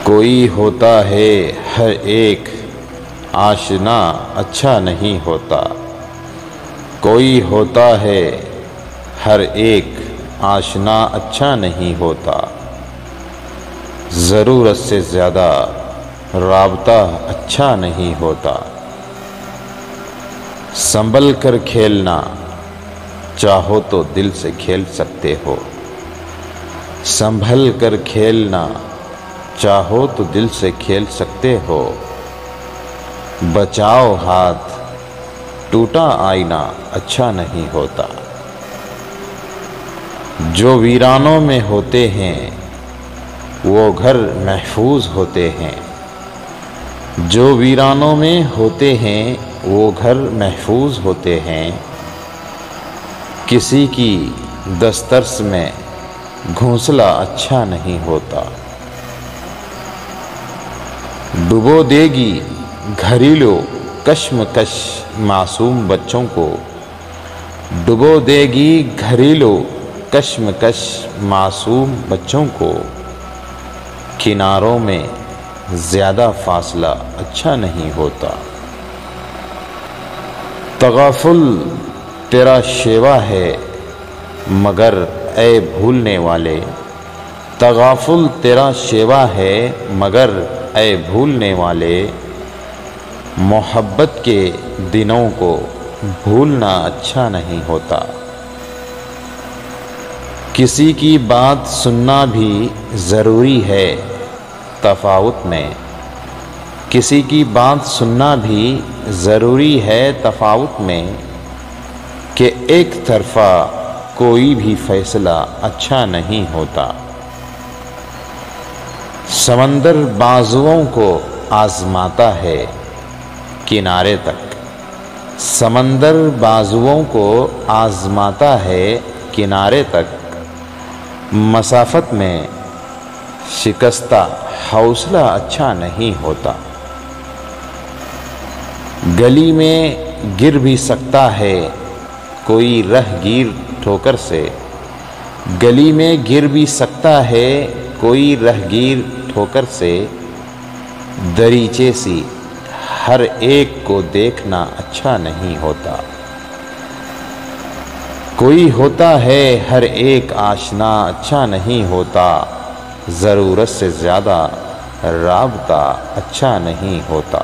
کوئی ہوتا ہے ہر ایک آشنا اچھا نہیں ہوتا، کوئی ہوتا ہے ہر ایک آشنا اچھا نہیں ہوتا، ضرورت سے زیادہ رابطہ اچھا نہیں ہوتا، سنبھل کر کھیلنا چاہو تو دل سے کھیل سکتے ہو، سنبھل کر کھیلنا چاہو تو دل سے کھیل سکتے ہو، بچاؤ ہاتھ ٹوٹا آئینہ اچھا نہیں ہوتا، جو ویرانوں میں ہوتے ہیں وہ گھر محفوظ ہوتے ہیں، جو ویرانوں میں ہوتے ہیں وہ گھر محفوظ ہوتے ہیں، کسی کی دسترس میں گھونسلہ اچھا نہیں ہوتا، ڈبو دے گی گھریلو کشمکش معصوم بچوں کو، ڈبو دے گی گھریلو کشمکش معصوم بچوں کو، کناروں میں زیادہ فاصلہ اچھا نہیں ہوتا، تغافل تیرا شیوا ہے مگر اے بھولنے والے، تغافل تیرا شیوا ہے مگر اے بھولنے والے، محبت کے دنوں کو بھولنا اچھا نہیں ہوتا، کسی کی بات سننا بھی ضروری ہے تفاوت میں، کسی کی بات سننا بھی ضروری ہے تفاوت میں، کہ ایک طرفہ کوئی بھی فیصلہ اچھا نہیں ہوتا، سمندر بازوؤں کو آزماتا ہے کنارے تک، سمندر بازوؤں کو آزماتا ہے کنارے تک، مسافت میں شکستہ حوصلہ اچھا نہیں ہوتا، گلی میں گر بھی سکتا ہے کوئی رہ گیر ٹھوکر سے، گلی میں گر بھی سکتا ہے کوئی رہ گیر ٹھوکر سے، دریچے سی ہر ایک کو دیکھنا اچھا نہیں ہوتا، کوئی ہوتا ہے ہر ایک آشنا اچھا نہیں ہوتا، ضرورت سے زیادہ رابطہ اچھا نہیں ہوتا۔